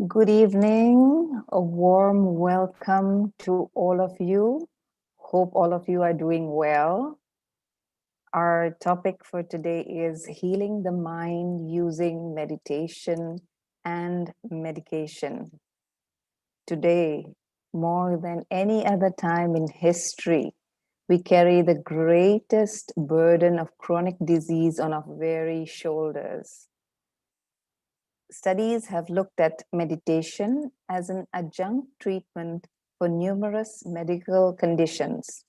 Good evening. A warm welcome to all of you. Hope all of you are doing well. Our topic for today is healing the mind using meditation and medication. Today, more than any other time in history, we carry the greatest burden of chronic disease on our very shoulders. Studies have looked at meditation as an adjunct treatment for numerous medical conditions.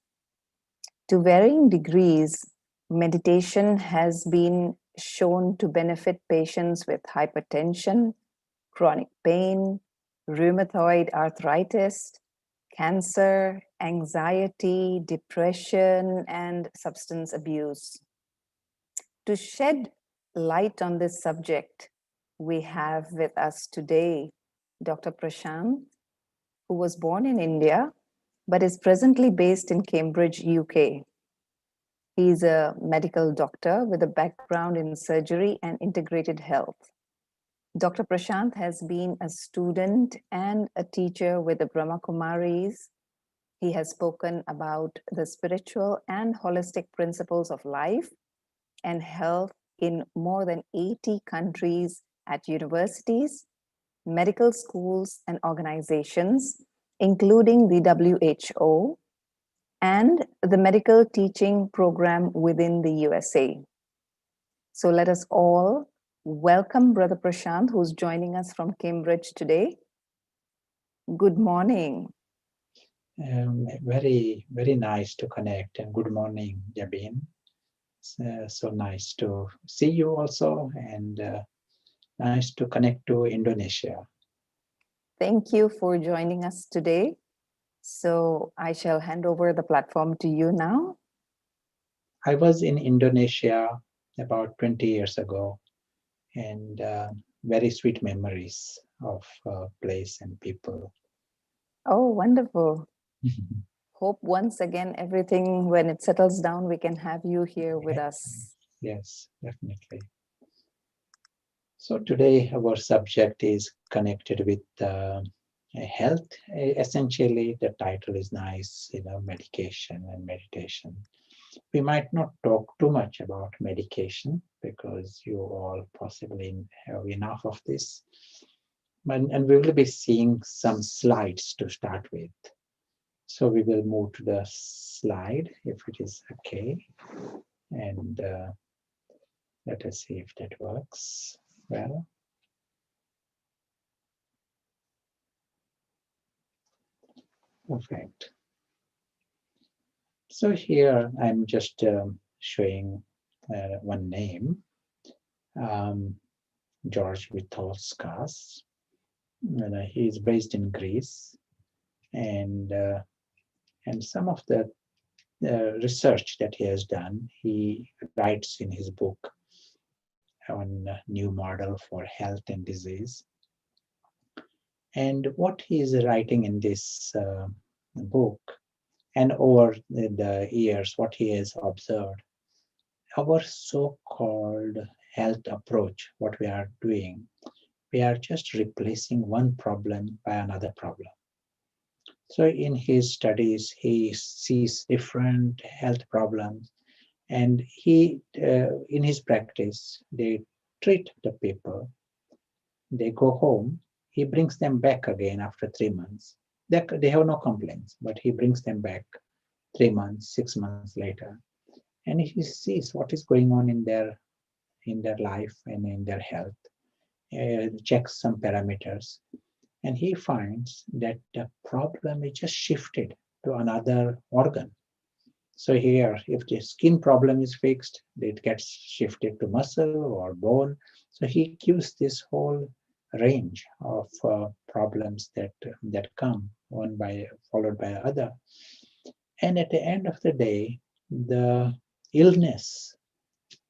To varying degrees, meditation has been shown to benefit patients with hypertension, chronic pain, rheumatoid arthritis, cancer, anxiety, depression, and substance abuse. To shed light on this subject, we have with us today Dr. Prashant, who was born in India but is presently based in Cambridge, UK. He's a medical doctor with a background in surgery and integrated health. Dr. Prashant has been a student and a teacher with the Brahma Kumaris. He has spoken about the spiritual and holistic principles of life and health in more than 80 countries at universities, medical schools, and organizations, including the WHO and the medical teaching program within the USA. So let us all welcome Brother Prashant, who's joining us from Cambridge today. Good morning. Very nice to connect, and good morning, Jabin. So nice to see you also, and nice to connect to Indonesia. Thank you for joining us today. So I shall hand over the platform to you now. I was in Indonesia about 20 years ago, and very sweet memories of place and people. Oh, wonderful. Hope once again, everything, when it settles down, we can have you here with us. Yes, definitely. So today our subject is connected with health. Essentially, the title is nice, medication and meditation. We might not talk too much about medication because you all possibly have enough of this. And we will be seeing some slides to start with. So we will move to the slide if it is okay. And let us see if that works well. Perfect. So here I'm just showing one name, um, George Vithoulskas. He is based in Greece, and some of the research that he has done, he writes in his book on a new model for health and disease. And what he is writing in this book, and over the years, what he has observed, our so-called health approach, what we are doing, we are just replacing one problem by another problem. So in his studies, he sees different health problems, and he, in his practice, they treat the people. They go home. He brings them back again after 3 months. They have no complaints, but he brings them back 3 months, 6 months later, and he sees what is going on in their life and in their health. Checks some parameters, and he finds that the problem is just shifted to another organ. So here, if the skin problem is fixed, it gets shifted to muscle or bone. So he gives this whole range of problems that come one by followed by other. And at the end of the day, the illness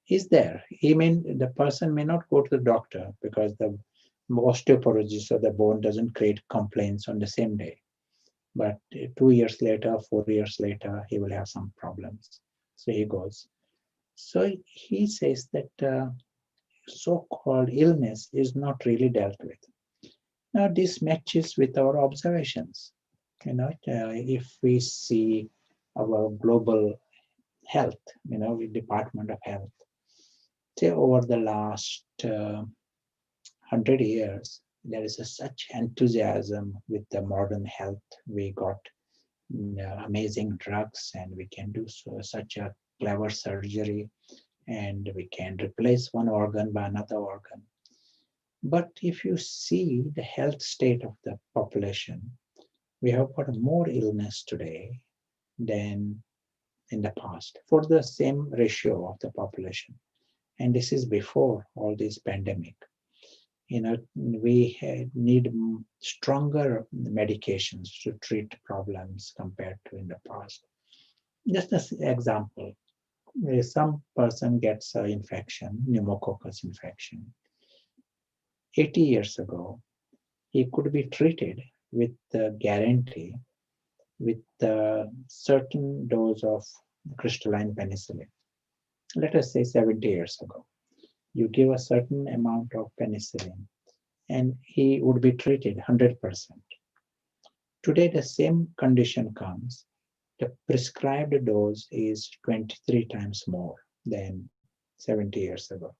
is there. The person may not go to the doctor because the osteoporosis of the bone doesn't create complaints on the same day. But 2 years later, 4 years later, he will have some problems. So he goes. So he says that so-called illness is not really dealt with. Now this matches with our observations. If we see our global health, with Department of Health, say over the last 100 years, there is such enthusiasm with the modern health. We got amazing drugs, and we can do such a clever surgery, and we can replace one organ by another organ. But if you see the health state of the population, we have got more illness today than in the past for the same ratio of the population. And this is before all this pandemic. We need stronger medications to treat problems compared to in the past. Just as example, some person gets an infection, pneumococcus infection. 80 years ago, he could be treated with the guarantee with a certain dose of crystalline penicillin. Let us say 70 years ago, you give a certain amount of penicillin and he would be treated 100%. Today, the same condition comes, the prescribed dose is 23 times more than 70 years ago.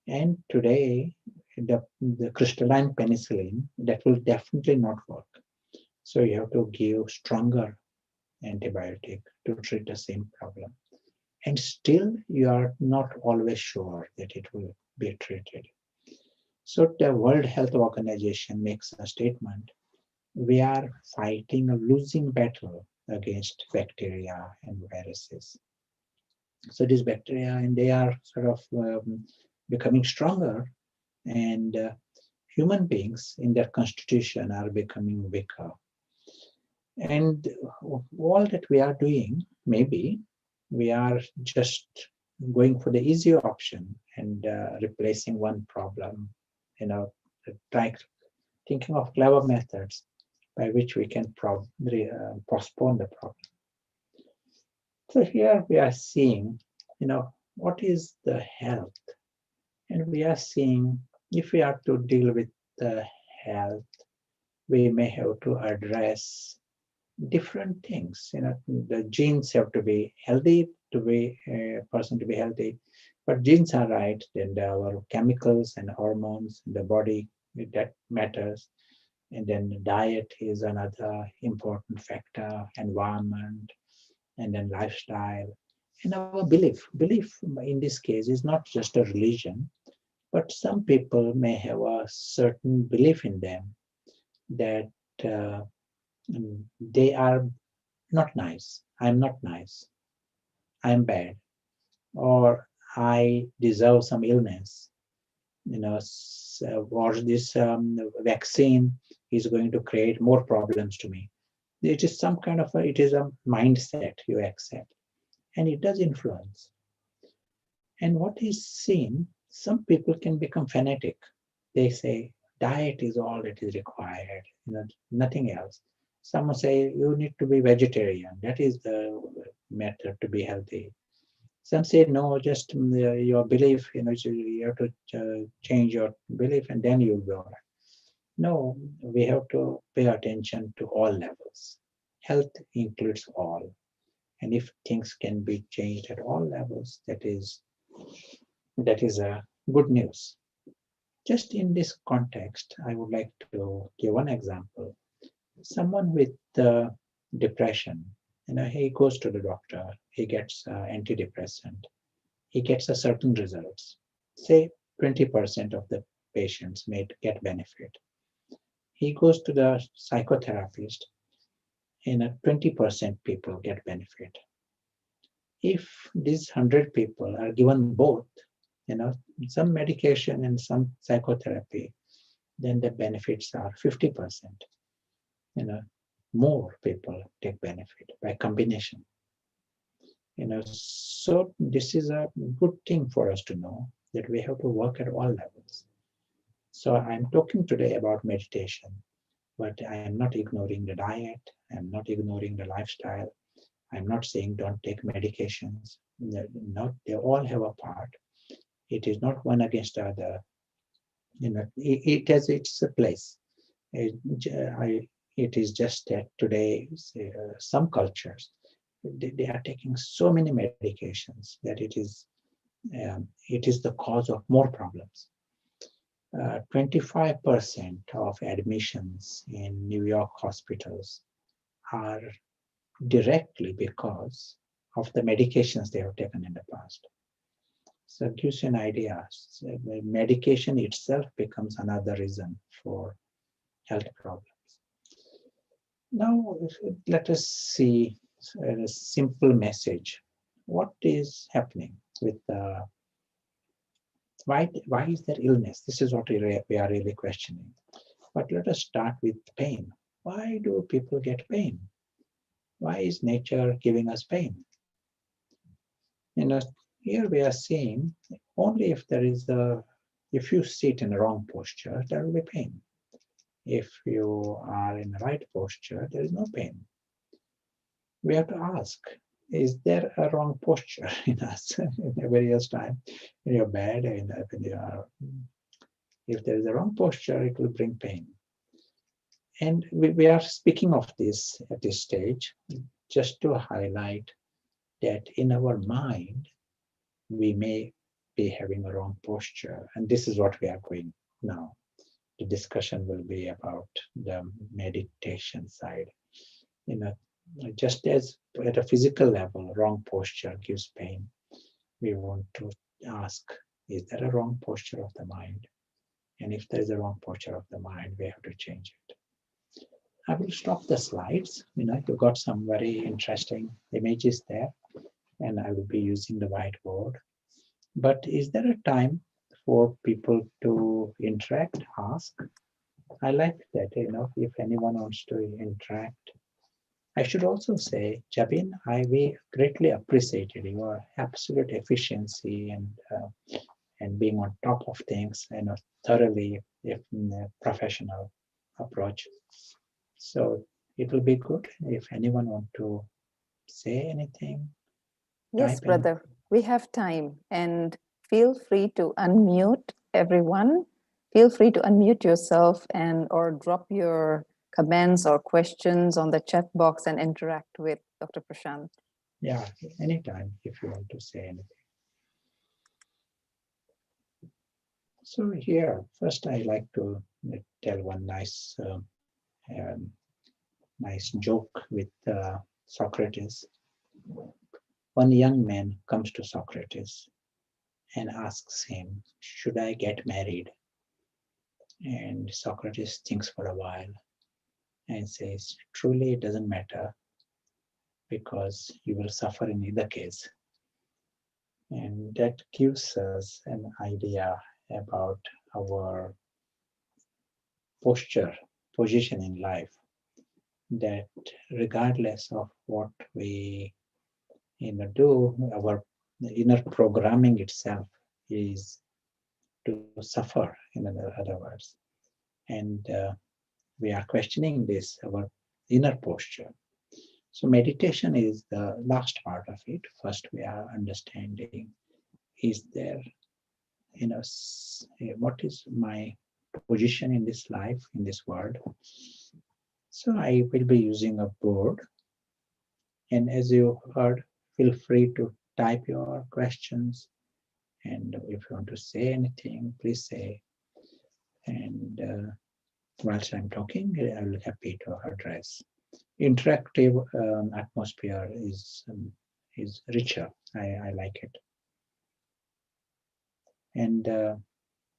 And today, the crystalline penicillin, that will definitely not work. So you have to give stronger antibiotic to treat the same problem. And still, you are not always sure that it will be treated. So the World Health Organization makes a statement: we are fighting a losing battle against bacteria and viruses. So these bacteria, and they are sort of becoming stronger, and human beings in their constitution are becoming weaker. And all that we are doing, maybe we are just going for the easier option and replacing one problem, like thinking of clever methods by which we can postpone the problem. So here we are seeing, what is the health? And we are seeing if we are to deal with the health, we may have to address different things. The genes have to be healthy to be a person to be healthy, but genes are right. Then our chemicals and hormones in the body, that matters. And then diet is another important factor, environment, and then lifestyle, and our belief. Belief in this case is not just a religion, but some people may have a certain belief in them that they are not nice. I'm not nice. I'm bad. Or I deserve some illness. Or this vaccine is going to create more problems to me. It is some kind of it is a mindset you accept, and it does influence. And what is seen, some people can become fanatic. They say diet is all that is required, nothing else. Some say you need to be vegetarian. That is the method to be healthy. Some say no, just your belief. You have to change your belief, and then you'll be all right. No, we have to pay attention to all levels. Health includes all, and if things can be changed at all levels, that is a good news. Just in this context, I would like to give one example. Someone with depression, he goes to the doctor, he gets antidepressant, he gets a certain results. Say 20% of the patients may get benefit. He goes to the psychotherapist, and 20% people get benefit. If these 100 people are given both, some medication and some psychotherapy, then the benefits are 50%. More people take benefit by combination. So this is a good thing for us to know that we have to work at all levels. So I'm talking today about meditation, but I am not ignoring the diet. I'm not ignoring the lifestyle. I'm not saying don't take medications. They all have a part. It is not one against the other. It has its place. it is just that today, some cultures, they are taking so many medications that it is the cause of more problems. 25% of admissions in New York hospitals are directly because of the medications they have taken in the past. So it gives you an idea. So medication itself becomes another reason for health problems. Now, let us see a simple message. What is happening with why is there illness? This is what we are really questioning. But let us start with pain. Why do people get pain? Why is nature giving us pain? You know, here we are seeing only if you sit in the wrong posture, there will be pain. If you are in the right posture, there is no pain. We have to ask, is there a wrong posture in us in various time in your bed, if there is a wrong posture, it will bring pain. And we are speaking of this at this stage just to highlight that in our mind, we may be having a wrong posture. And this is what we are going now. The discussion will be about the meditation side. You know, just as at a physical level, wrong posture gives pain, we want to ask, is there a wrong posture of the mind? And if there is a wrong posture of the mind, we have to change it. I will stop the slides. You got some very interesting images there, and I will be using the whiteboard. But is there a time for people to interact, ask? I like that, if anyone wants to interact. I should also say, Jabin, we greatly appreciated your absolute efficiency and being on top of things, thoroughly professional approach. So it will be good if anyone want to say anything, Yes, type in. brother, we have time, and feel free to unmute everyone. Feel free to unmute yourself and or drop your comments or questions on the chat box and interact with Dr. Prashant. Yeah, anytime if you want to say anything. So here, first I like to tell one nice joke with Socrates. One young man comes to Socrates and asks him, should I get married? And Socrates thinks for a while and says, truly it doesn't matter because you will suffer in either case. And that gives us an idea about our position in life, that regardless of what we do, our inner programming itself is to suffer, in other words. And we are questioning this, our inner posture. So meditation is the last part of it. First, we are understanding, is there, what is my position in this life, in this world? So I will be using a board. And as you heard, feel free to type your questions. And if you want to say anything, please say. And whilst I'm talking, I will be happy to address. Interactive atmosphere is richer. I like it. And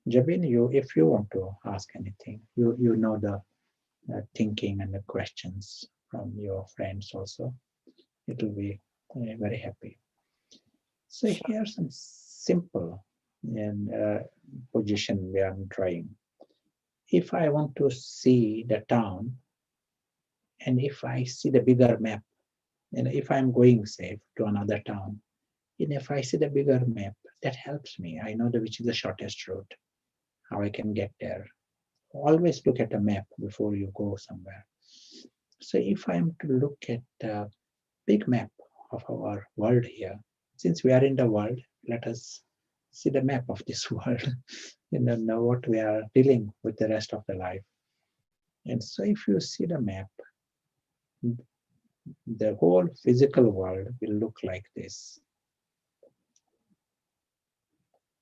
Jabin, if you want to ask anything, you know the thinking and the questions from your friends also. It will be very happy. So here's some simple and position we are trying. If I want to see the town, and if I see the bigger map, and if I'm going, say, to another town, and if I see the bigger map, that helps me. I know which is the shortest route, how I can get there. Always look at a map before you go somewhere. So if I'm to look at the big map of our world here, since we are in the world, let us see the map of this world, know what we are dealing with the rest of the life. And so if you see the map, the whole physical world will look like this.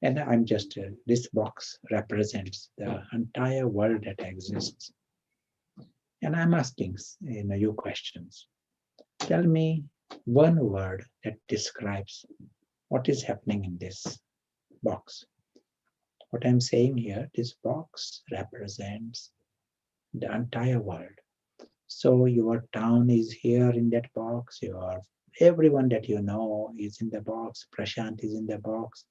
And I'm just, this box represents the entire world that exists. And I'm asking you questions. Tell me one word that describes what is happening in this box. What I'm saying here, this box represents the entire world. So your town is here in that box. Everyone that you know is in the box. Prashant is in the box,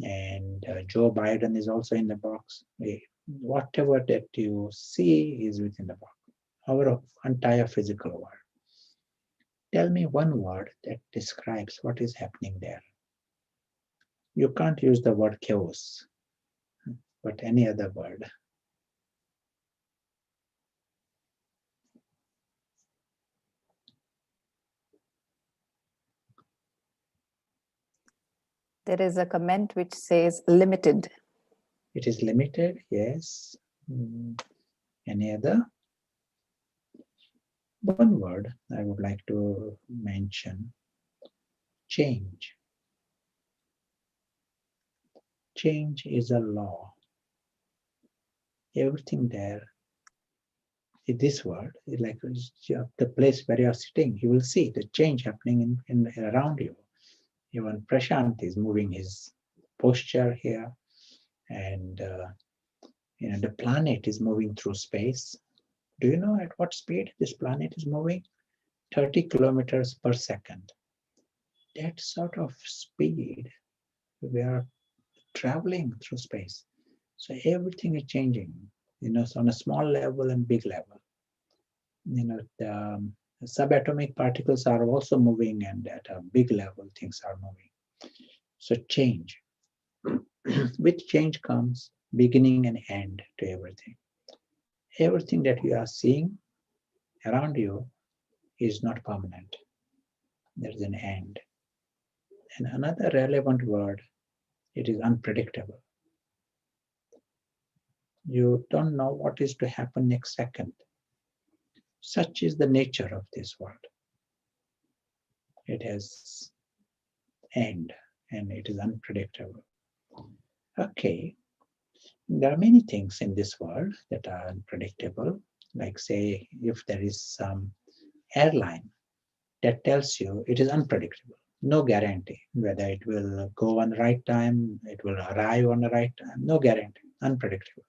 and Joe Biden is also in the box. Whatever that you see is within the box. Our entire physical world. Tell me one word that describes what is happening there. You can't use the word chaos, but any other word. There is a comment which says limited. It is limited, yes. Any other? One word I would like to mention, change. Change is a law. Everything there in this world is like the place where you are sitting. You will see the change happening in around you. Even Prashant is moving his posture here, and the planet is moving through space. Do you know at what speed this planet is moving? 30 kilometers per second. That sort of speed we are traveling through space. So everything is changing, so on a small level and big level. The subatomic particles are also moving, and at a big level, things are moving. So change. With change comes beginning and end to everything. Everything that you are seeing around you is not permanent. There is an end. And another relevant word, it is unpredictable. You don't know what is to happen next second. Such is the nature of this world. It has end and it is unpredictable. Okay, there are many things in this world that are unpredictable. Like say, if there is some airline that tells you it is unpredictable, no guarantee whether it will go on the right time, it will arrive on the right time, no guarantee, unpredictable.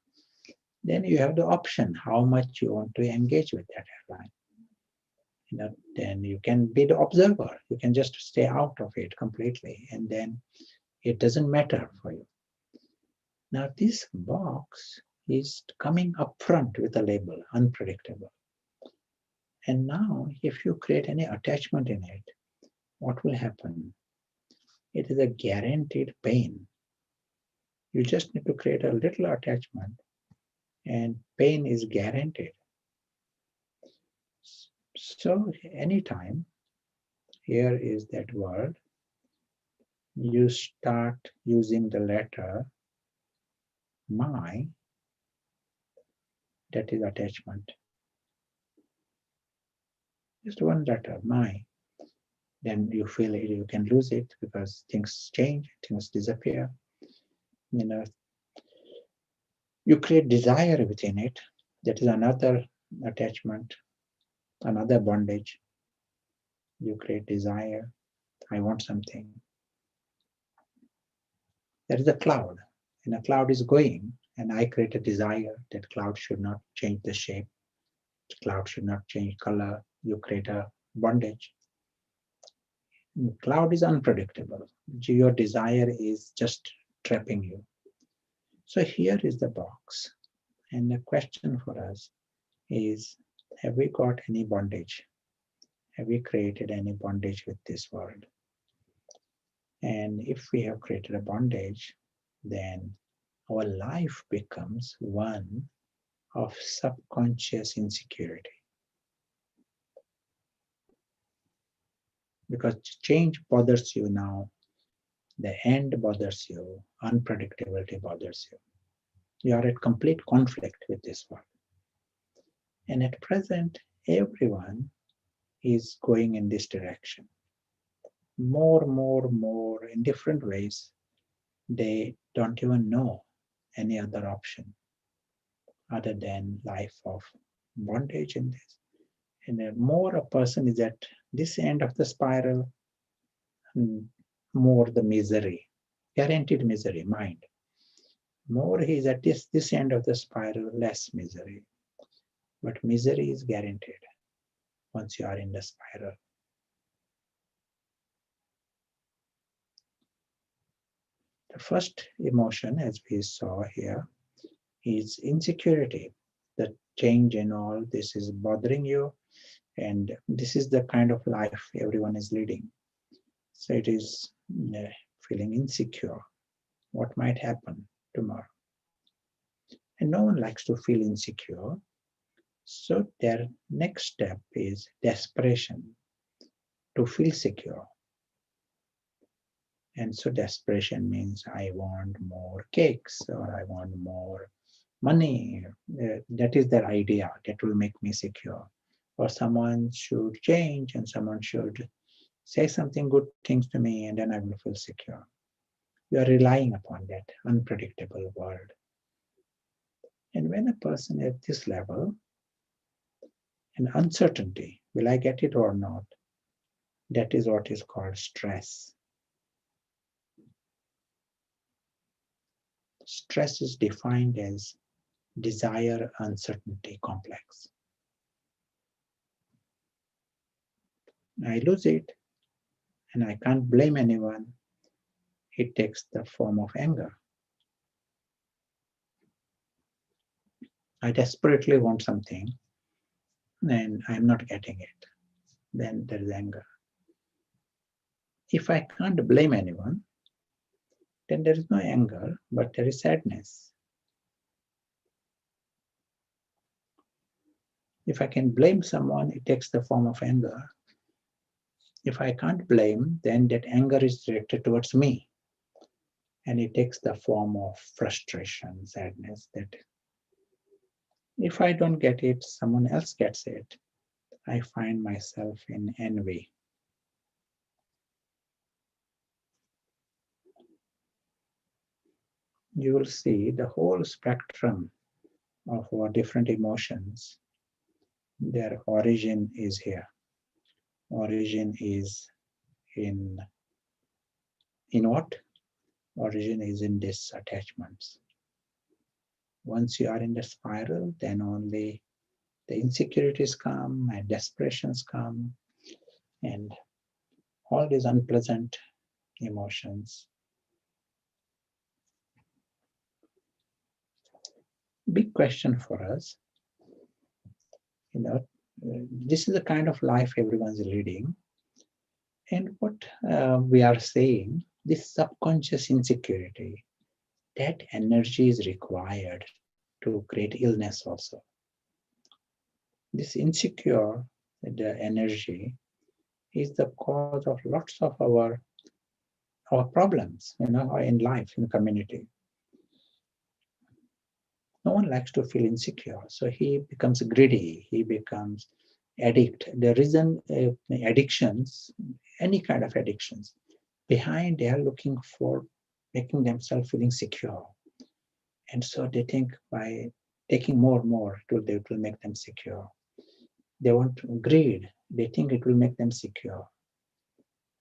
Then you have the option how much you want to engage with that airline. Then you can be the observer. You can just stay out of it completely, and then it doesn't matter for you. Now this box is coming up front with a label, unpredictable. And now if you create any attachment in it, what will happen? It is a guaranteed pain. You just need to create a little attachment and pain is guaranteed. So anytime, here is that word, you start using the letter my, that is attachment. Just one letter, my. Then you feel it, you can lose it because things change, things disappear. You create desire within it. That is another attachment, another bondage. You create desire. I want something. There is a cloud, and a cloud is going, and I create a desire that cloud should not change the shape. The cloud should not change color. You create a bondage. Cloud is unpredictable. Your desire is just trapping you. So here is the box. And the question for us is, have we got any bondage? Have we created any bondage with this world? And if we have created a bondage, then our life becomes one of subconscious insecurity. Because change bothers you now, the end bothers you, unpredictability bothers you. You are at complete conflict with this world. And at present, everyone is going in this direction. More in different ways. They don't even know any other option other than life of bondage in this. And the more a person is at this end of the spiral, more the misery, guaranteed misery, mind. More he is at this end of the spiral, less misery. But misery is guaranteed once you are in the spiral. The first emotion, as we saw here, is insecurity. The change in all this is bothering you, and this is the kind of life everyone is leading. So it is feeling insecure. What might happen tomorrow? And no one likes to feel insecure. So their next step is desperation to feel secure. And so desperation means I want more cakes or I want more money. That is their idea that will make me secure. Or someone should change and someone should say something good things to me and then I will feel secure. You are relying upon that unpredictable world. And when a person at this level, an uncertainty, will I get it or not? That is what is called stress. Stress is defined as desire uncertainty complex. I lose it and I can't blame anyone. It takes the form of anger. I desperately want something and I'm not getting it. Then there is anger. If I can't blame anyone, then there is no anger, but there is sadness. If I can blame someone, it takes the form of anger. If I can't blame, then that anger is directed towards me. And it takes the form of frustration, sadness, that if I don't get it, someone else gets it. I find myself in envy. You will see the whole spectrum of our different emotions. Their origin is here. Origin is in what? Origin is in disattachments. Once you are in the spiral, then only the insecurities come and desperations come and all these unpleasant emotions. Big question for us, you know, this is the kind of life everyone's leading. And what we are saying, this subconscious insecurity, that energy is required to create illness also. This insecure, the energy, is the cause of lots of our problems, in life, in the community. No one likes to feel insecure, so he becomes greedy, he becomes addict. The reason addictions, any kind of addictions, behind they are looking for making themselves feeling secure. And so they think by taking more, it will make them secure. They want greed, they think it will make them secure.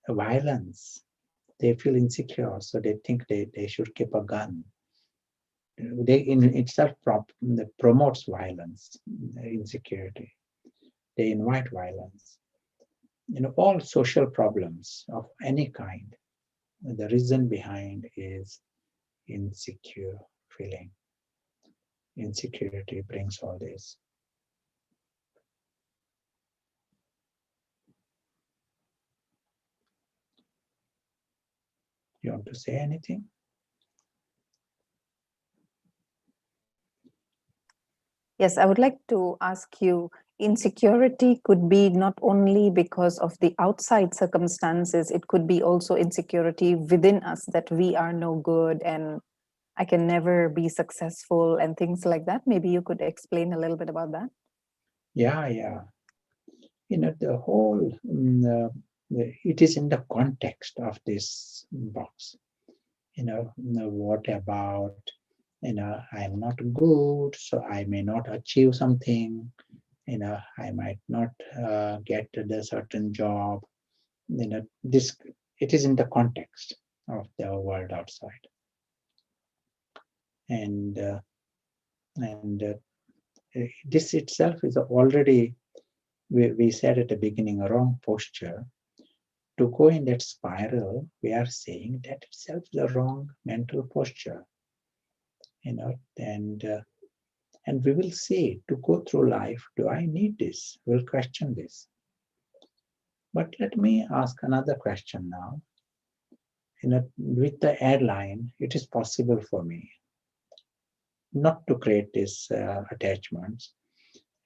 Violence, they feel insecure, so they think they should keep a gun. They in itself promotes violence, insecurity. They invite violence. All social problems of any kind, the reason behind is insecure feeling. Insecurity brings all this. You want to say anything? Yes, I would like to ask you, insecurity could be not only because of the outside circumstances, it could be also insecurity within us, that we are no good and I can never be successful and things like that. Maybe you could explain a little bit about that. Yeah. The whole, it is in the context of this box. What about, I'm not good, so I may not achieve something, I might not get the certain job, this, it is in the context of the world outside. And this itself is already, we said at the beginning, a wrong posture. To go in that spiral, we are saying that itself is a wrong mental posture, and we will see, to go through life, do I need this? We'll question this. But let me ask another question now. With the airline, it is possible for me not to create these attachments,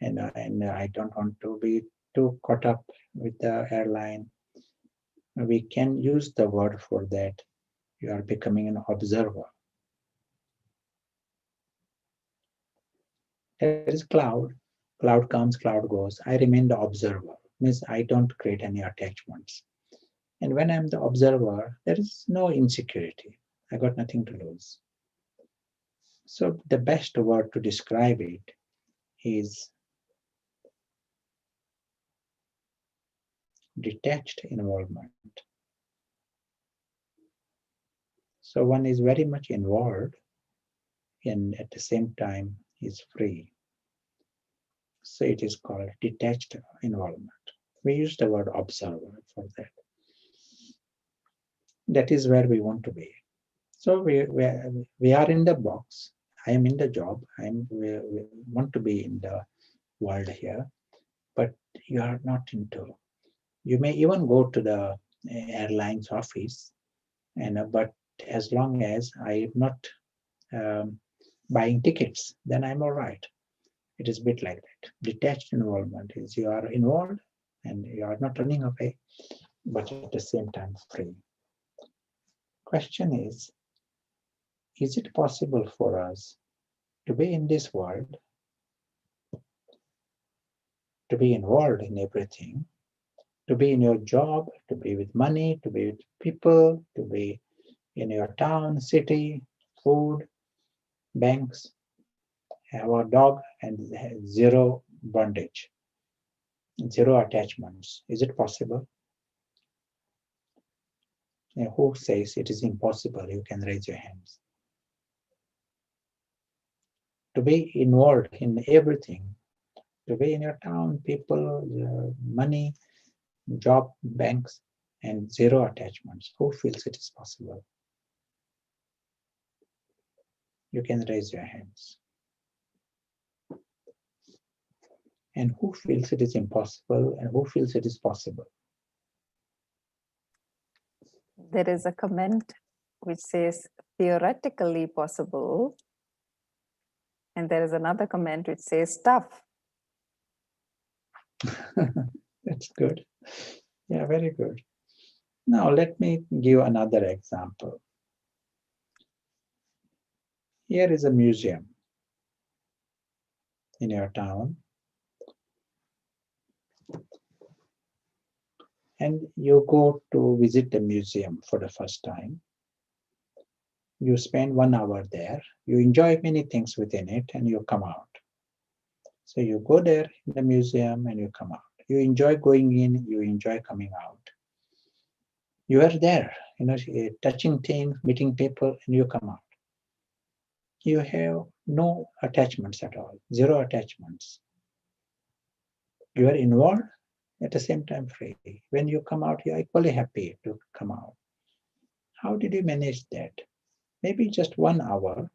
and I don't want to be too caught up with the airline. We can use the word for that. You are becoming an observer. There is cloud. Cloud comes, cloud goes. I remain the observer. Means I don't create any attachments. And when I'm the observer, there is no insecurity. I got nothing to lose. So the best word to describe it is detached involvement. So one is very much involved and at the same time is free. So it is called detached involvement. We use the word observer for that. That is where we want to be. So we are in the box. I am in the job. We want to be in the world here, but you are not into. You may even go to the airlines office, but as long as I am not um, buying tickets, then I'm all right. It is a bit like that. Detached involvement is you are involved and you are not running away, but at the same time free. Question is it possible for us to be in this world, to be involved in everything, to be in your job, to be with money, to be with people, to be in your town, city, food, banks, have a dog, and zero bondage, zero attachments? Is it possible? Who says it is impossible? You can raise your hands. To be involved in everything, to be in your town, people, money, job, banks, and zero attachments. Who feels it is possible? You can raise your hands. And who feels it is impossible and who feels it is possible? There is a comment which says theoretically possible. And there is another comment which says tough. That's good. Yeah, very good. Now, let me give another example. Here is a museum in your town, and you go to visit the museum for the first time. You spend 1 hour there, you enjoy many things within it, and you come out. So you go there in the museum and you come out. You enjoy going in, you enjoy coming out. You are there, touching things, meeting people, and you come out. You have no attachments at all, zero attachments. You are involved, at the same time free. When you come out, you are equally happy to come out. How did you manage that? Maybe just 1 hour,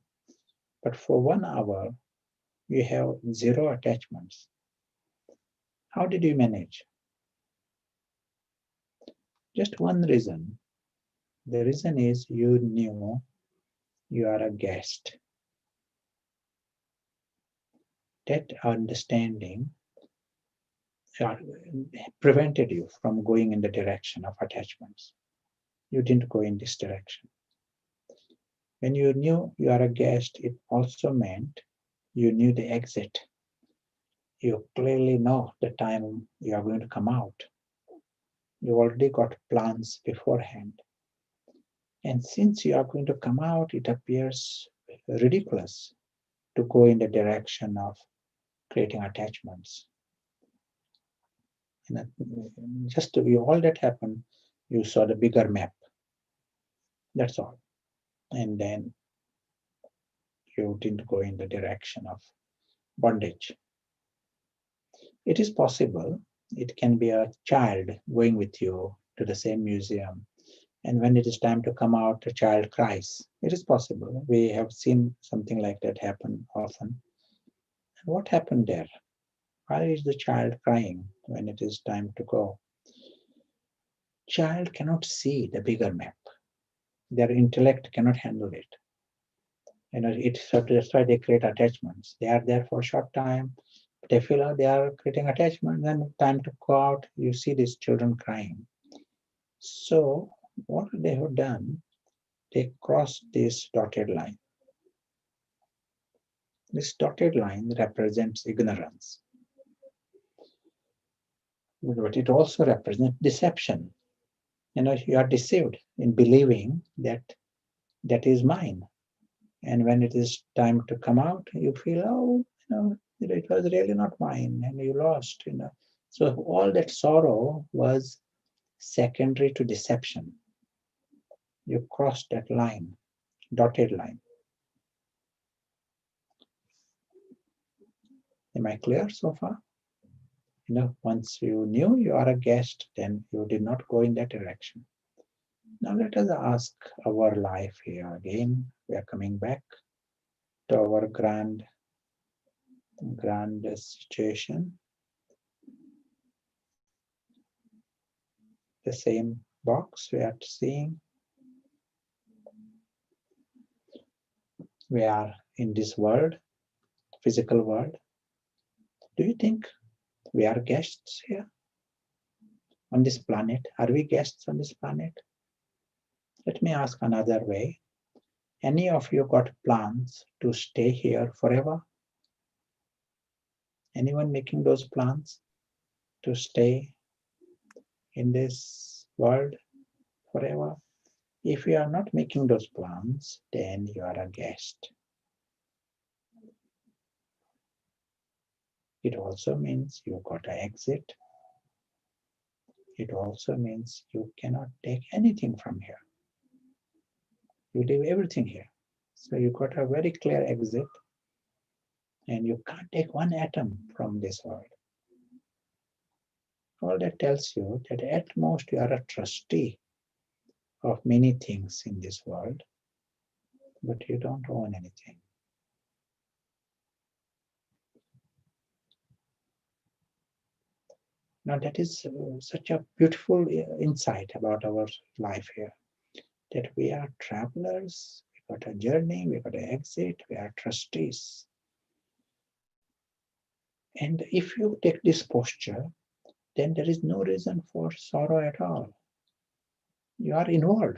but for 1 hour, you have zero attachments. How did you manage? Just one reason. The reason is you knew you are a guest. That understanding prevented you from going in the direction of attachments. You didn't go in this direction. When you knew you are a guest, it also meant you knew the exit. You clearly know the time you are going to come out. You already got plans beforehand. And since you are going to come out, it appears ridiculous to go in the direction of creating attachments. And just to be all that happened, you saw the bigger map. That's all. And then you didn't go in the direction of bondage. It is possible. It can be a child going with you to the same museum. And when it is time to come out, the child cries. It is possible. We have seen something like that happen often. And what happened there? Why is the child crying when it is time to go? Child cannot see the bigger map. Their intellect cannot handle it. That's why they create attachments. They are there for a short time. They feel they are creating attachment. Then time to go out, you see these children crying. So what they have done, they crossed this dotted line. This dotted line represents ignorance, but it also represents deception. You are deceived in believing that that is mine. And when it is time to come out, you feel, it was really not mine, and you lost. So all that sorrow was secondary to deception. You crossed that line, dotted line. Am I clear so far? Once you knew you are a guest, then you did not go in that direction. Now let us ask our life here again. We are coming back to our grand situation. The same box we are seeing. We are in this world, physical world. Do you think we are guests here on this planet? Are we guests on this planet? Let me ask another way. Any of you got plans to stay here forever? Anyone making those plans to stay in this world forever? If you are not making those plans, then you are a guest. It also means you got to exit. It also means you cannot take anything from here. You leave everything here. So you got a very clear exit, and you can't take one atom from this world. All that tells you that at most you are a trustee of many things in this world, but you don't own anything. Now that is such a beautiful insight about our life here, that we are travelers, we got a journey, we got to exit, we are trustees. And if you take this posture, then there is no reason for sorrow at all. You are involved,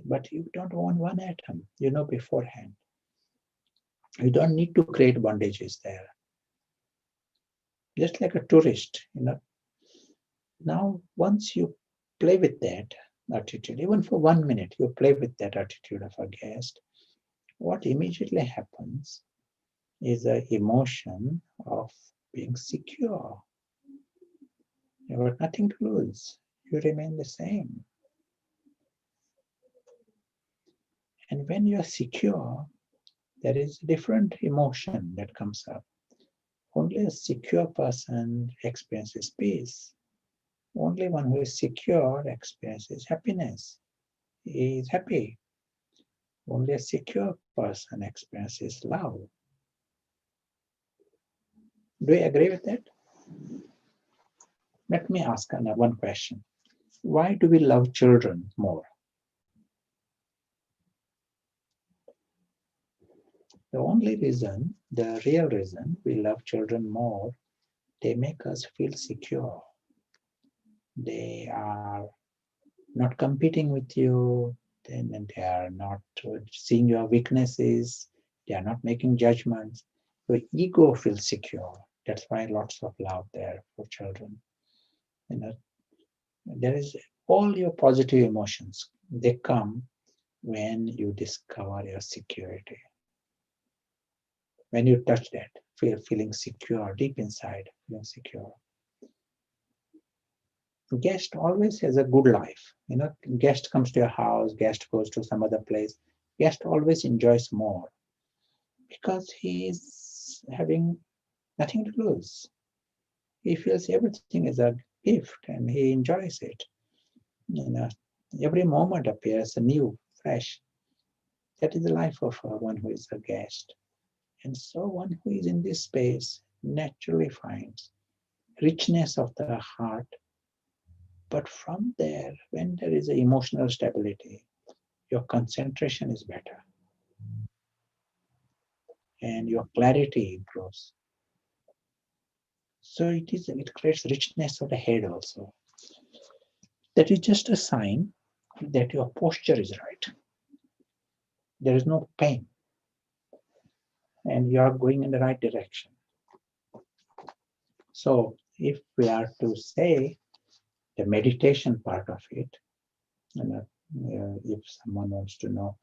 but you don't own one atom, beforehand. You don't need to create bondages there. Just like a tourist, Now, once you play with that attitude, even for 1 minute, you play with that attitude of a guest, what immediately happens is an emotion of being secure. You have nothing to lose. You remain the same. And when you are secure, there is a different emotion that comes up. Only a secure person experiences peace. Only one who is secure experiences happiness. He is happy. Only a secure person experiences love. Do you agree with that? Let me ask one question. Why do we love children more? The only reason, the real reason we love children more, they make us feel secure. They are not competing with you, then they are not seeing your weaknesses, they are not making judgments. Your ego feels secure That's why lots of love there for children. You know, there is all your positive emotions. They come when you discover your security. When you touch that, feeling secure deep inside, feeling secure. Guest always has a good life. Guest comes to your house, guest goes to some other place. Guest always enjoys more because he's having nothing to lose. He feels everything is a gift and he enjoys it. You know, every moment appears new, fresh. That is the life of one who is a guest. And so one who is in this space naturally finds richness of the heart. But from there, when there is an emotional stability, your concentration is better and your clarity improves. So it creates richness of the head also. That is just a sign that your posture is right. There is no pain and you are going in the right direction. So if we are to say the meditation part of it, if someone wants to know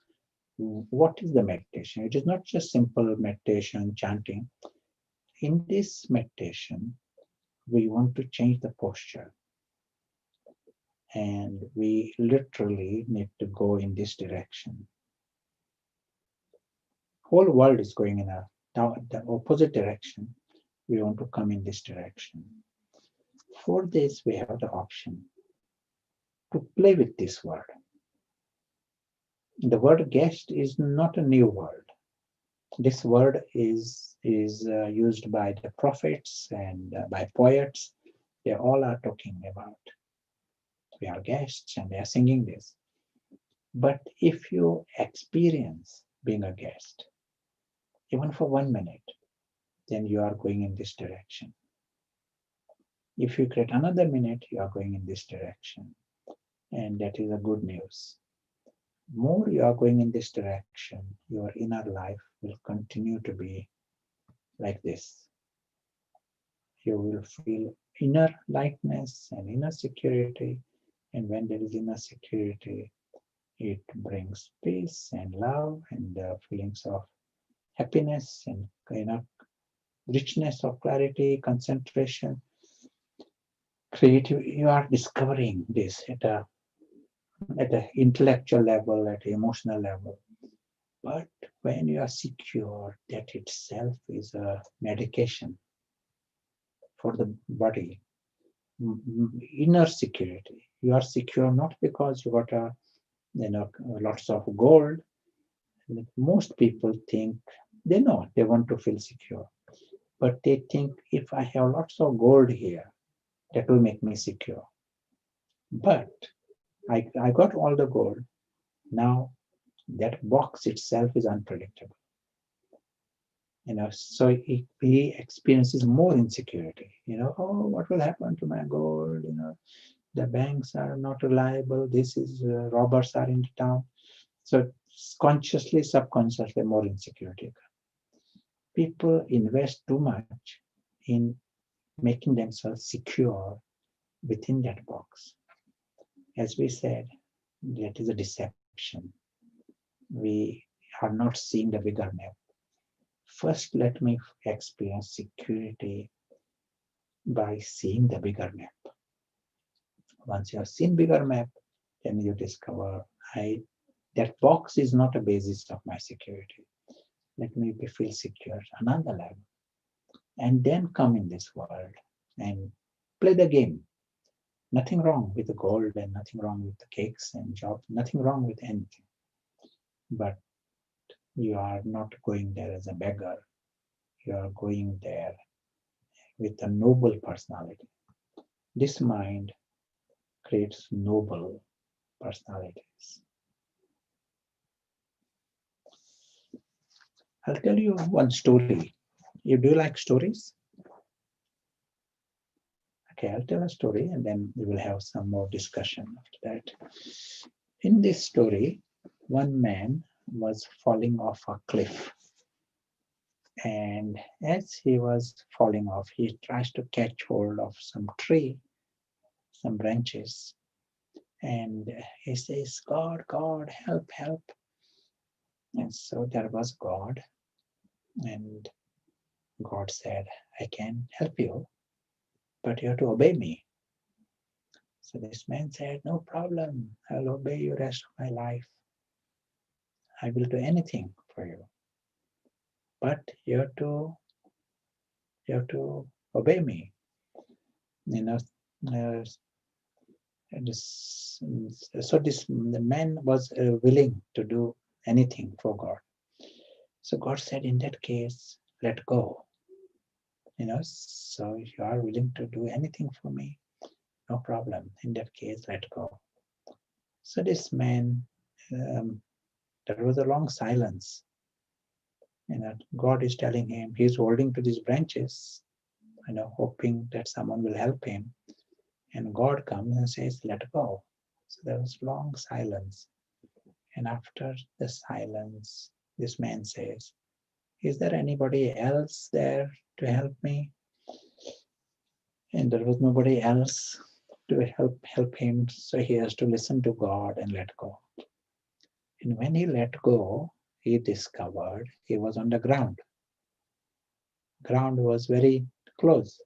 what is the meditation, it is not just simple meditation, chanting. In this meditation, we want to change the posture and we literally need to go in this direction. Whole world is going in the opposite direction. We want to come in this direction. For this, we have the option to play with this word. The word guest is not a new word. This word is used by the prophets and by poets. They all are talking about we are guests and they are singing this. But if you experience being a guest, even for 1 minute, then you are going in this direction. If you create another minute, you are going in this direction. And that is a good news. More you are going in this direction, your inner life will continue to be like this. You will feel inner lightness and inner security. And when there is inner security, it brings peace and love and feelings of happiness and richness of clarity, concentration, creative. You are discovering this at an intellectual level, at an emotional level. But when you are secure, that itself is a medication for the body. Inner security. You are secure not because you got lots of gold. Most people think they know they want to feel secure, but they think if I have lots of gold here, that will make me secure. But I got all the gold. Now that box itself is unpredictable. So he experiences more insecurity. Oh, what will happen to my gold? The banks are not reliable. This is robbers are in the town. So consciously, subconsciously, more insecurity. People invest too much in making themselves secure within that box. As we said, that is a deception. We are not seeing the bigger map. First, let me experience security by seeing the bigger map. Once you have seen bigger map, then you discover that box is not a basis of my security. Let me feel secure at another level. And then come in this world and play the game. Nothing wrong with the gold and nothing wrong with the cakes and jobs, nothing wrong with anything. But you are not going there as a beggar. You are going there with a noble personality. This mind creates noble personalities. I'll tell you one story. You do like stories? Okay, I'll tell a story and then we will have some more discussion after that. In this story, one man was falling off a cliff. And as he was falling off, he tries to catch hold of some tree, some branches, and he says, God, God, help, help. And so there was God, and God said, I can help you, but you have to obey me. So this man said, no problem, I'll obey you rest of my life. I will do anything for you. But you have to obey me. You know, uh, so the man was willing to do anything for God. So God said, in that case, let go. So if you are willing to do anything for me, no problem. In that case, let go. So this man, um, there was a long silence. God is telling him, he's holding to these branches, hoping that someone will help him. And God comes and says, let go. So there was long silence. And after the silence, this man says, is there anybody else there to help me? And there was nobody else to help him. So he has to listen to God and let go. And when he let go, he discovered he was on the ground. Ground was very close.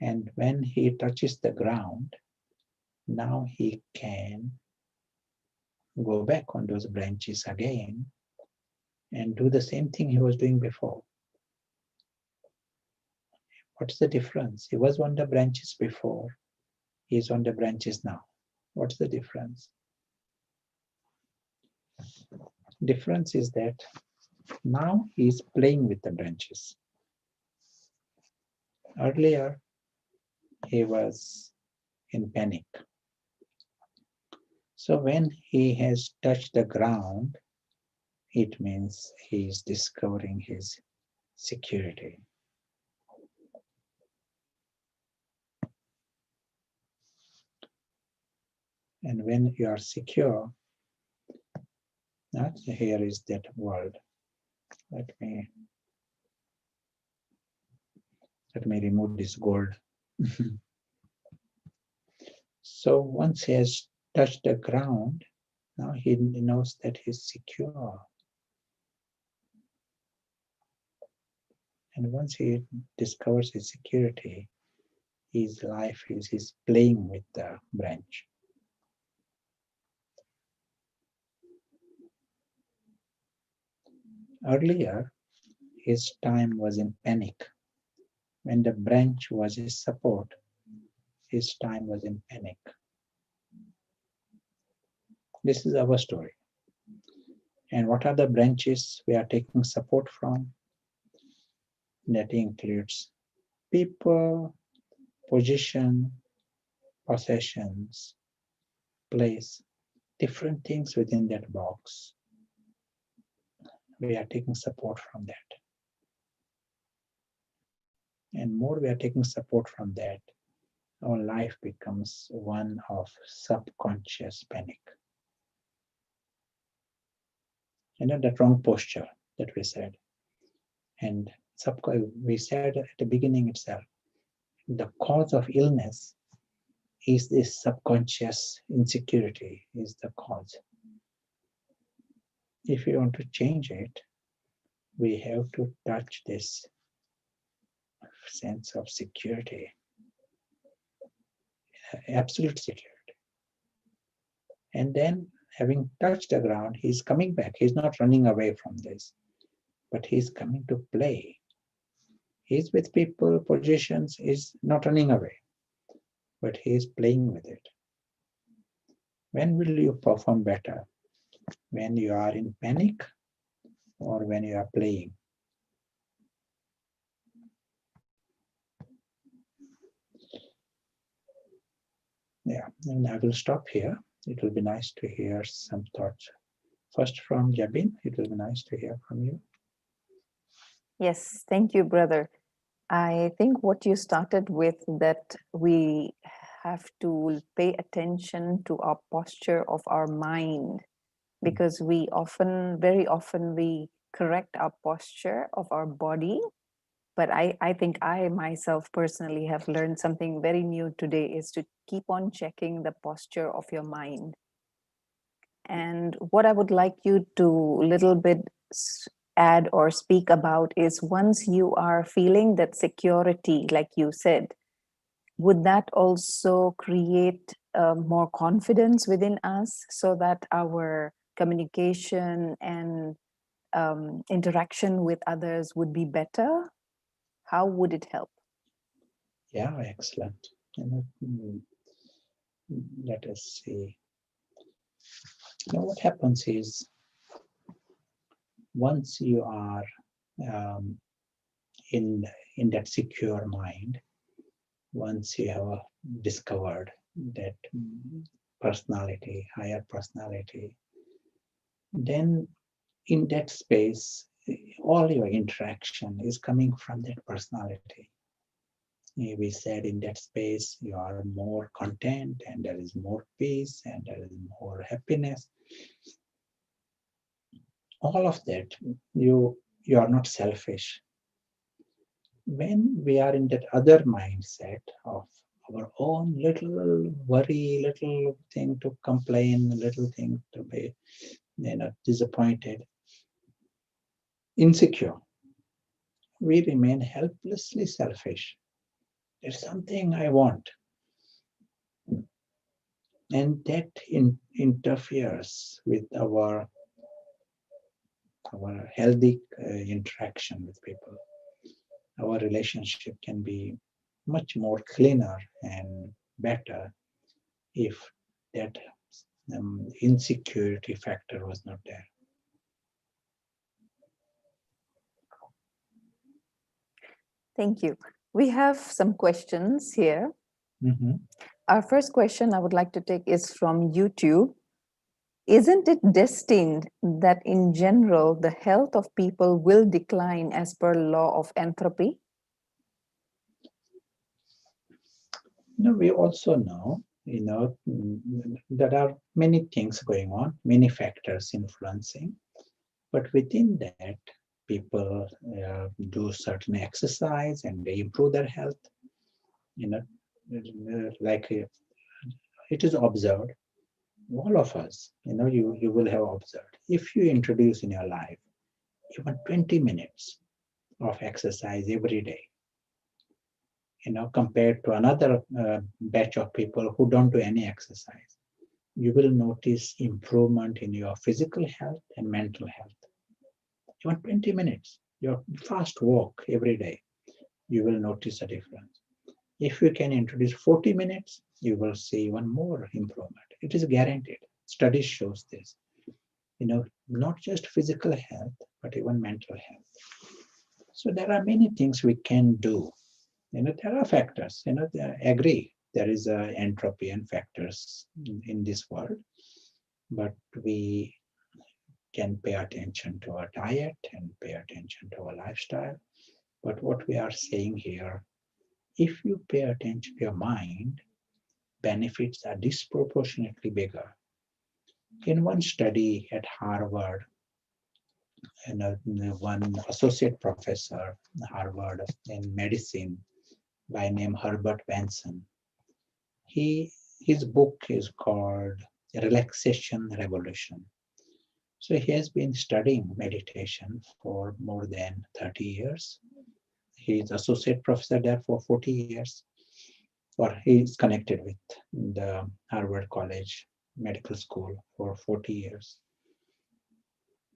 And when he touches the ground, now he can go back on those branches again and do the same thing he was doing before. What's the difference? He was on the branches before, he's on the branches now. What's the difference? Difference is that now he's playing with the branches. Earlier, he was in panic. So when he has touched the ground, it means he is discovering his security. And when you are secure, here is that word. Let me remove this gold. So once he has touched the ground, now he knows that he's secure. And once he discovers his security, his life is he's playing with the branch. Earlier, his time was in panic. When the branch was his support, his time was in panic. This is our story. And what are the branches we are taking support from? That includes people, position, possessions, place, different things within that box. We are taking support from that. And more we are taking support from that, our life becomes one of subconscious panic. That wrong posture that we said. And we said at the beginning itself, the cause of illness is this subconscious insecurity is the cause. If we want to change it, we have to touch this sense of security, absolute security. And then having touched the ground, he's coming back. He's not running away from this, but he's coming to play. He's with people, positions, he's not running away, but he's playing with it. When will you perform better? When you are in panic or when you are playing? Yeah, and I will stop here. It will be nice to hear some thoughts. First from Jabin, it will be nice to hear from you. Yes, thank you, brother. I think what you started with, that we have to pay attention to our posture of our mind, because very often we correct our posture of our body. But I think I myself personally have learned something very new today, is to keep on checking the posture of your mind. And what I would like you to little bit add or speak about is, once you are feeling that security, like you said, would that also create more confidence within us, so that our communication and interaction with others would be better? How would it help? Yeah, excellent. Let us see. What happens is, once you are um, in that secure mind, once you have discovered that personality, higher personality, then in that space, all your interaction is coming from that personality. We said in that space you are more content, and there is more peace, and there is more happiness. All of that, you are not selfish. When we are in that other mindset of our own little worry, little thing to complain, little thing to be disappointed, insecure, we remain helplessly selfish. There's something I want, and that interferes with our healthy interaction with people. Our relationship can be much more cleaner and better if that insecurity factor was not there. Thank you. We have some questions here. Mhm. Our first question I would like to take is from YouTube. Isn't it destined that in general the health of people will decline as per law of entropy? We also know, there are many things going on, many factors influencing, but within that, people do certain exercise and they improve their health. You know, like it is observed, all of us, you will have observed. If you introduce in your life even 20 minutes of exercise every day, compared to another batch of people who don't do any exercise, you will notice improvement in your physical health and mental health. Even 20 minutes, your fast walk every day, you will notice a difference. If you can introduce 40 minutes, you will see even more improvement. It is guaranteed. Studies shows this. Not just physical health, but even mental health. So there are many things we can do. There are factors. They agree there is entropy and factors in this world, but we can pay attention to our diet and pay attention to our lifestyle. But what we are saying here, if you pay attention to your mind, benefits are disproportionately bigger. In one study at Harvard, one associate professor, Harvard in medicine, by name Herbert Benson, his book is called Relaxation Revolution. So he has been studying meditation for more than 30 years. He's associate professor there for 40 years, or he's connected with the Harvard College Medical School for 40 years.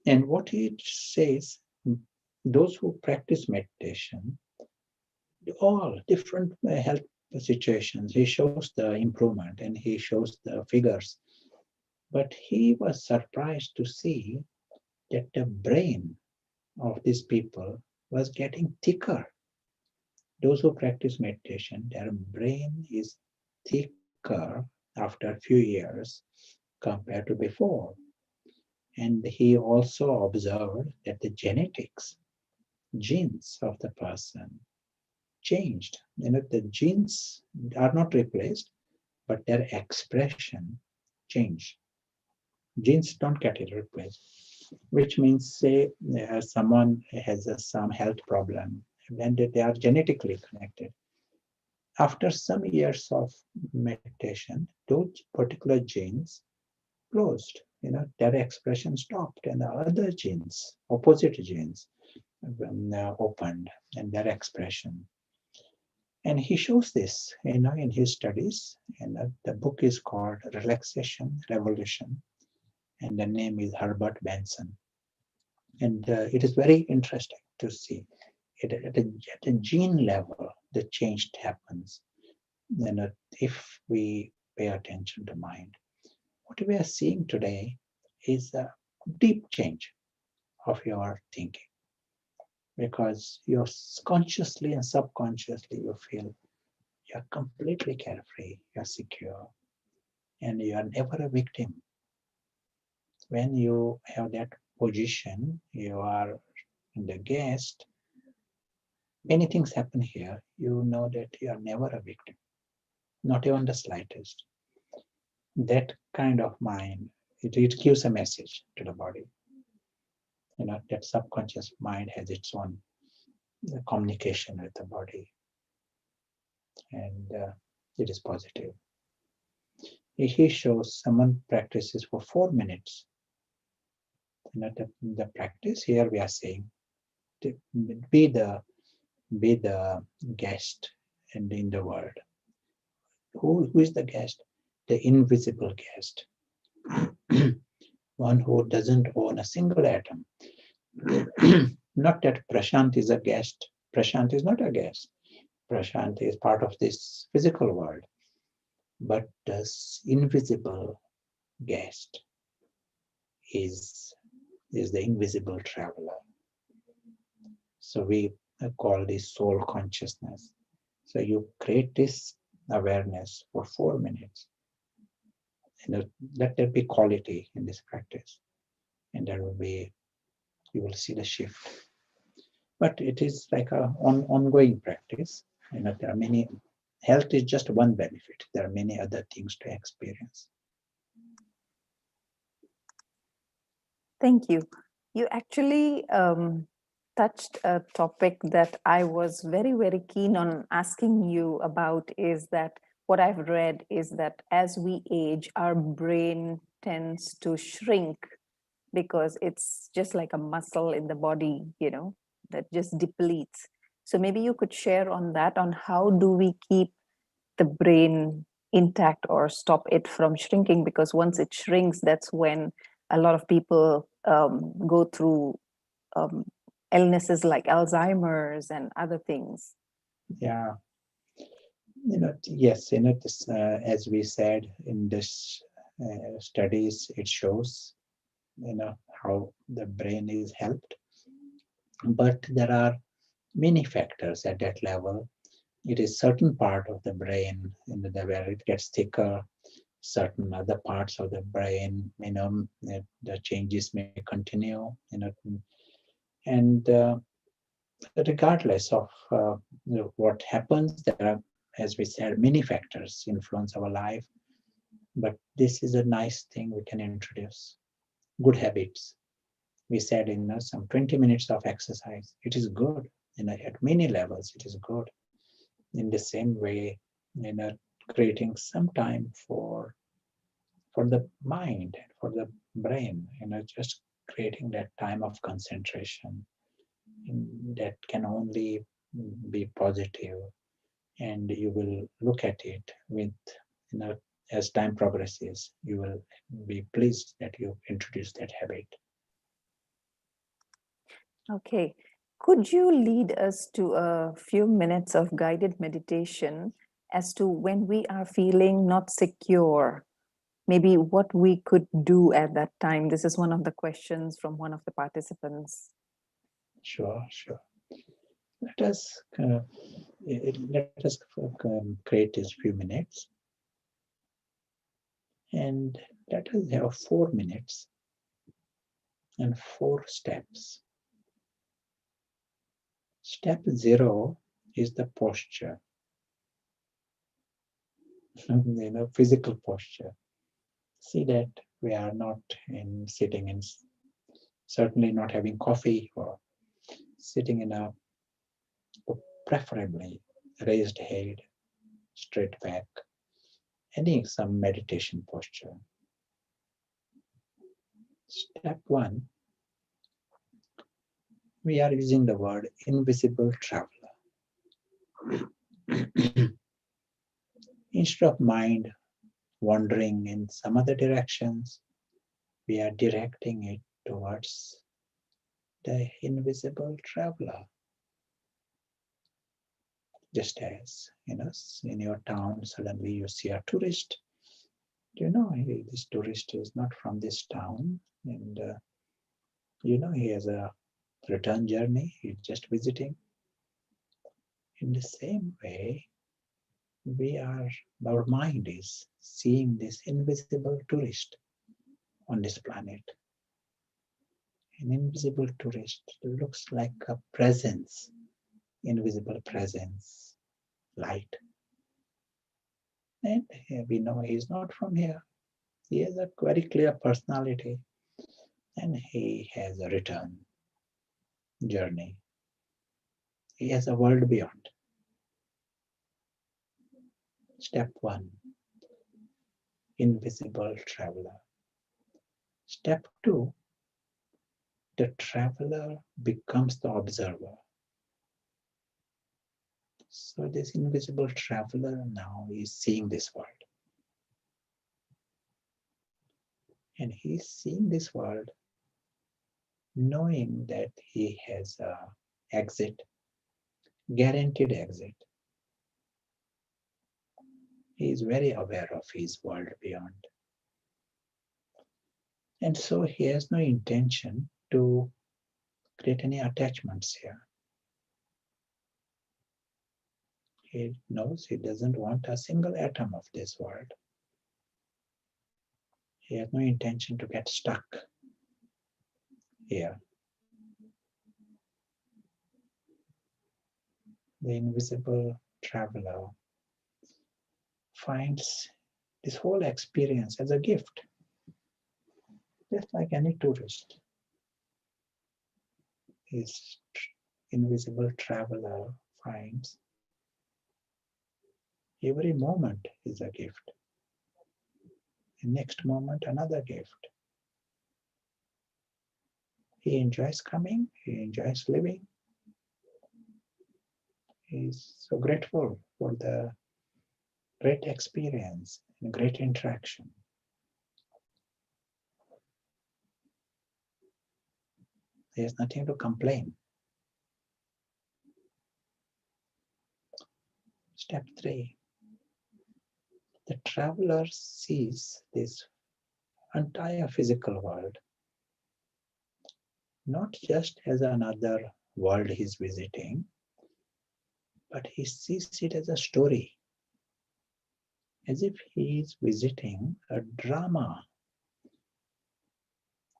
And what he says, those who practice meditation, all different health situations, he shows the improvement and he shows the figures. But he was surprised to see that the brain of these people was getting thicker. Those who practice meditation, their brain is thicker after a few years compared to before. And he also observed that the genetics, genes of the person changed. The genes are not replaced, but their expression changed. Genes don't get replaced. which means, say, someone has some health problem and they are genetically connected. After some years of meditation, those particular genes closed, their expression stopped, and the other genes, opposite genes, opened, and their expression. And he shows this, in his studies. And the book is called Relaxation Revolution, and the name is Herbert Benson. And it is very interesting to see it at a gene level. The change happens, if we pay attention to mind. What we are seeing today is a deep change of your thinking, because you're consciously and subconsciously you feel you're completely carefree, you're secure, and you are never a victim. When you have that position, you are the guest, many things happen here. You know that you are never a victim, not even the slightest. That kind of mind, it gives a message to the body. That subconscious mind has its own communication with the body, and it is positive. He shows someone practices for 4 minutes. The practice here we are saying to be the guest and in the world. Who is the guest? The invisible guest, one who doesn't own a single atom. Not that Prashant is a guest. Prashant is not a guest. Prashant is part of this physical world, but this invisible guest is the invisible traveler. So we call this soul consciousness. So you create this awareness for 4 minutes. Let there be quality in this practice, and you will see the shift. But it is like an ongoing practice. There are many. Health is just one benefit. There are many other things to experience. Thank you. You actually touched a topic that I was very, very keen on asking you about. Is that what I've read is that as we age, our brain tends to shrink because it's just like a muscle in the body, that just depletes. So maybe you could share on that, on how do we keep the brain intact or stop it from shrinking, because once it shrinks, that's when a lot of people go through um, illnesses like Alzheimer's and other things. Yeah, yes, this, as we said in this studies, it shows, how the brain is helped. But there are many factors at that level. It is certain part of the brain, where it gets thicker. Certain other parts of the brain, the changes may continue. And regardless of what happens, there are, as we said, many factors influence our life. But this is a nice thing we can introduce. Good habits. We said some 20 minutes of exercise. It is good. At many levels, it is good. In the same way, creating some time for the mind, for the brain, just creating that time of concentration that can only be positive, and you will look at it with, as time progresses, you will be pleased that you introduced that habit. Okay. Could you lead us to a few minutes of guided meditation as to when we are feeling not secure? Maybe what we could do at that time. This is one of the questions from one of the participants. Sure. Let us create these few minutes, and let us have 4 minutes and 4 steps. Step 0 is the posture, physical posture. See that we are not sitting in certainly not having coffee or sitting in a preferably raised head, straight back, any some meditation posture. Step one, we are using the word invisible traveler. Instead of mind wandering in some other directions, we are directing it towards the invisible traveler. Just as, in your town, suddenly you see a tourist. This tourist is not from this town, and he has a return journey, he's just visiting. In the same way, our mind is seeing this invisible tourist on this planet. An invisible tourist looks like a presence, invisible presence, light. And we know he is not from here. He has a very clear personality, and he has a return journey. He has a world beyond. Step one, invisible traveler. Step two, the traveler becomes the observer. So this invisible traveler now is seeing this world. And he's seeing this world knowing that he has a exit, guaranteed exit. He is very aware of his world beyond. And so he has no intention to create any attachments here. He knows he doesn't want a single atom of this world. He has no intention to get stuck here. The invisible traveler finds this whole experience as a gift, just like any tourist. His invisible traveler finds every moment is a gift. The next moment, another gift. He enjoys coming, he enjoys living. He's so grateful for the great experience and great interaction. There's nothing to complain. Step three, the traveler sees this entire physical world not just as another world he's visiting, but he sees it as a story, as if he is visiting a drama.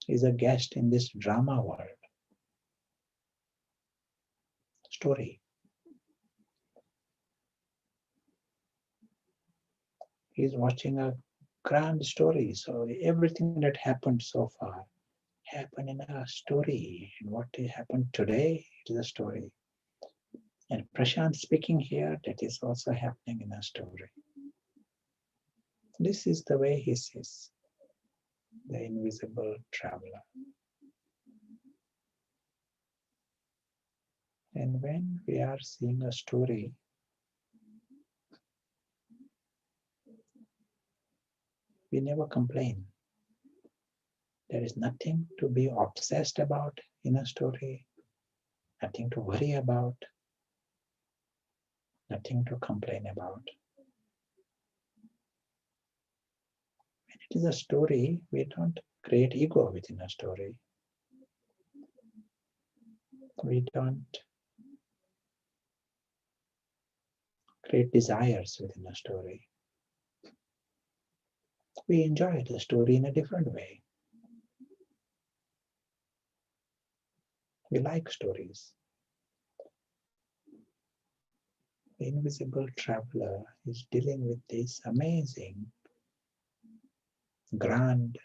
He's a guest in this drama world. Story. He's watching a grand story. So everything that happened so far happened in a story. And what happened today, it is a story. And Prashant speaking here, that is also happening in a story. This is the way he sees the invisible traveler. And when we are seeing a story, we never complain. There is nothing to be obsessed about in a story, nothing to worry about, nothing to complain about. When it is a story, we don't create ego within a story. We don't create desires within a story. We enjoy the story in a different way. We like stories. The invisible traveler is dealing with this amazing, grand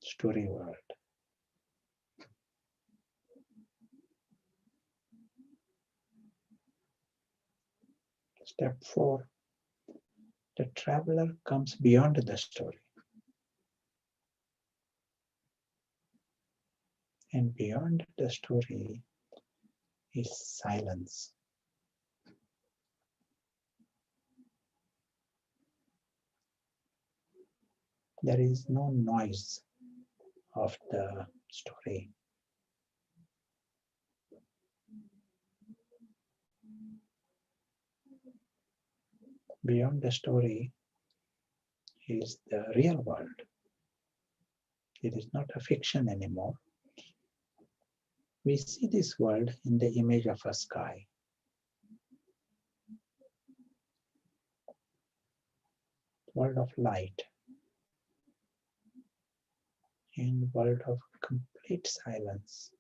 story world. Step 4, the traveler comes beyond the story. And beyond the story is silence. There is no noise of the story. Beyond the story is the real world. It is not a fiction anymore. We see this world in the image of a sky. World of light and world of complete silence.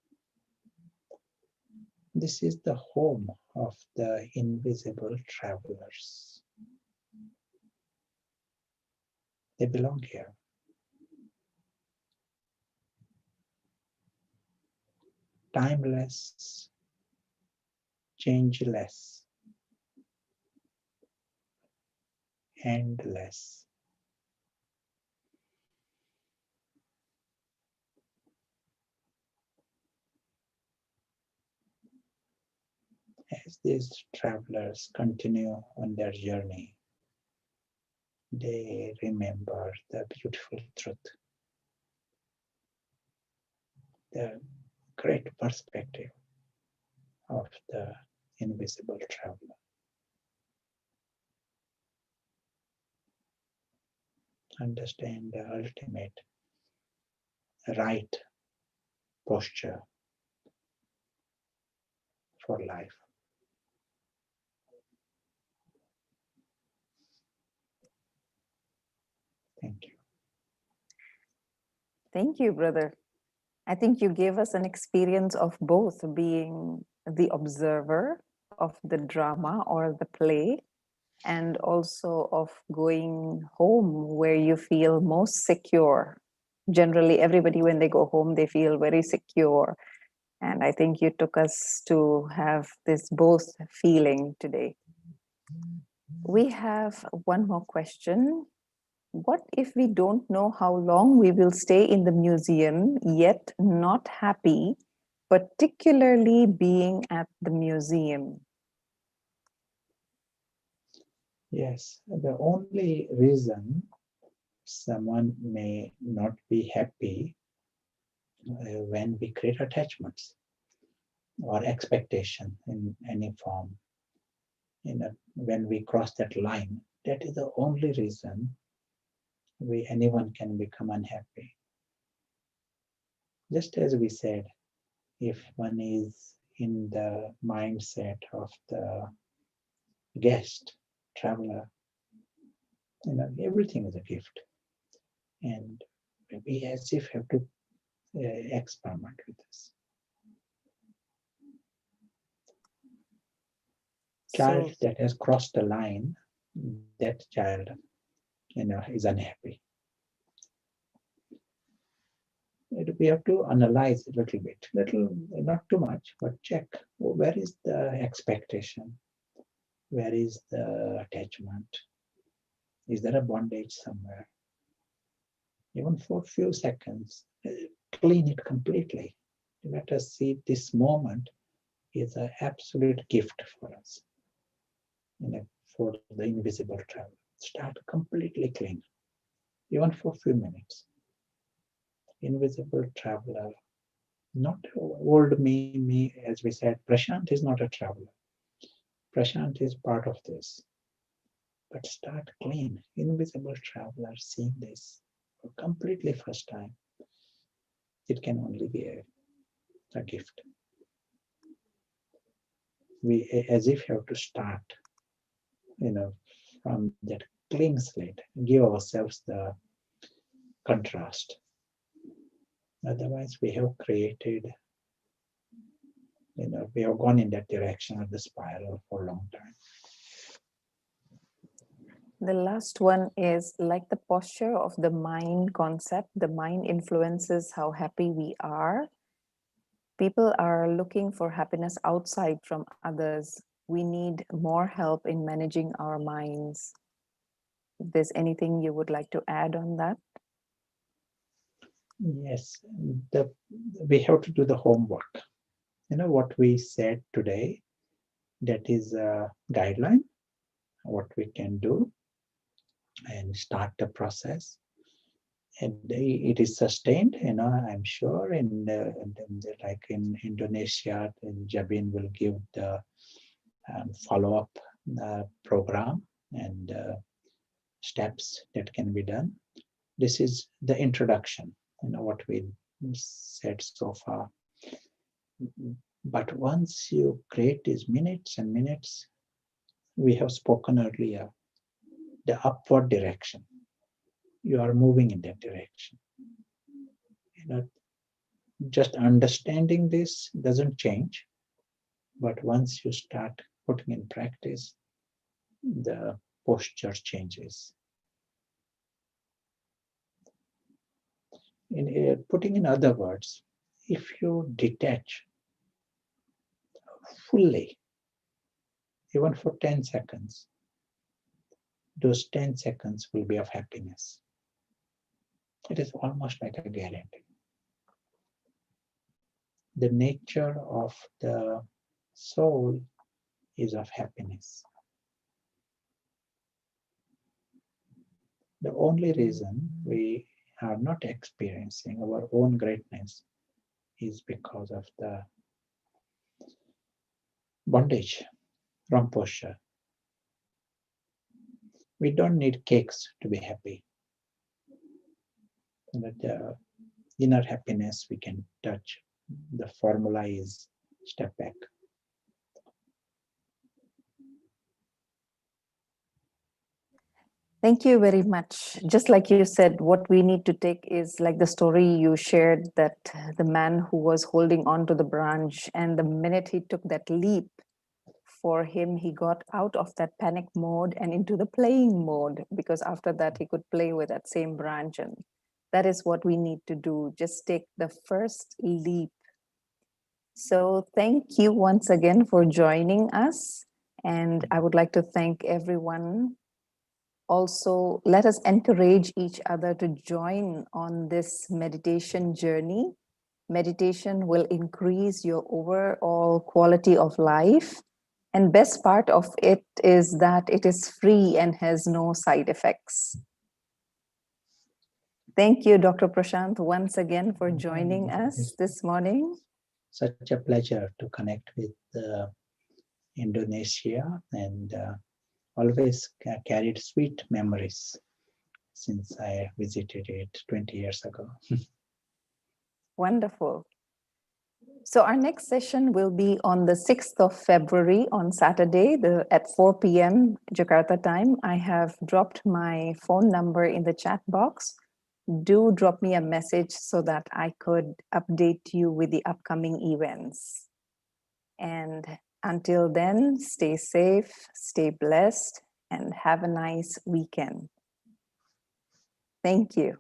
This is the home of the invisible travelers. They belong here. Timeless, changeless, endless. As these travelers continue on their journey, they remember the beautiful truth, the great perspective of the invisible traveler. Understand the ultimate right posture for life. Thank you. Thank you, brother. I think you gave us an experience of both being the observer of the drama or the play, and also of going home where you feel most secure. Generally, everybody, when they go home, they feel very secure. And I think you took us to have this both feeling today. We have one more question. What if we don't know how long we will stay in the museum, yet not happy, particularly being at the museum? Yes, the only reason someone may not be happy when we create attachments or expectation in any form. When we cross that line, that is the only reason anyone can become unhappy. Just as we said, if one is in the mindset of the guest, traveler, everything is a gift. And we as if have to experiment with this. Child that has crossed the line, that child, is unhappy. We have to analyze a little bit, not too much, but check where is the expectation, where is the attachment, is there a bondage somewhere? Even for a few seconds, clean it completely. Let us see this moment is an absolute gift for us, for the invisible travel. Start completely clean, even for a few minutes. Invisible traveler, not old me, as we said, Prashant is not a traveler. Prashant is part of this. But start clean, invisible traveler, seeing this for completely first time. It can only be a gift. We as if have to start, from that clean slate, give ourselves the contrast. Otherwise, we have created, we have gone in that direction of the spiral for a long time. The last one is like the posture of the mind concept. The mind influences how happy we are. People are looking for happiness outside from others. we need more help in managing our minds. If there's anything you would like to add on that? Yes, we have to do the homework. What we said today, that is a guideline, what we can do, and start the process. And it is sustained, I'm sure. Like in Indonesia, Jabin will give the follow-up program and steps that can be done. This is the introduction, what we said so far. But once you create these minutes and minutes, we have spoken earlier, the upward direction. You are moving in that direction. Just understanding this doesn't change, but once you start putting in practice, the posture changes. Putting in other words, if you detach fully, even for 10 seconds, those 10 seconds will be of happiness. It is almost like a guarantee. The nature of the soul is of happiness. The only reason we are not experiencing our own greatness is because of the bondage, wrong posture. We don't need cakes to be happy. The inner happiness we can touch. The formula is step back. Thank you very much. Just like you said, what we need to take is like the story you shared, that the man who was holding on to the branch, and the minute he took that leap, for him, he got out of that panic mode and into the playing mode, because after that he could play with that same branch. And that is what we need to do. Just take the first leap. So thank you once again for joining us. And I would like to thank everyone. Also, let us encourage each other to join on this meditation journey. Meditation will increase your overall quality of life. And best part of it is that it is free and has no side effects. Thank you, Dr. Prashant, once again for joining us this morning. Such a pleasure to connect with Indonesia, and always carried sweet memories since I visited it 20 years ago. Wonderful. So our next session will be on the 6th of February on Saturday at 4 p.m. Jakarta time. I have dropped my phone number in the chat box. Do drop me a message so that I could update you with the upcoming events. And until then, stay safe, stay blessed, and have a nice weekend. Thank you.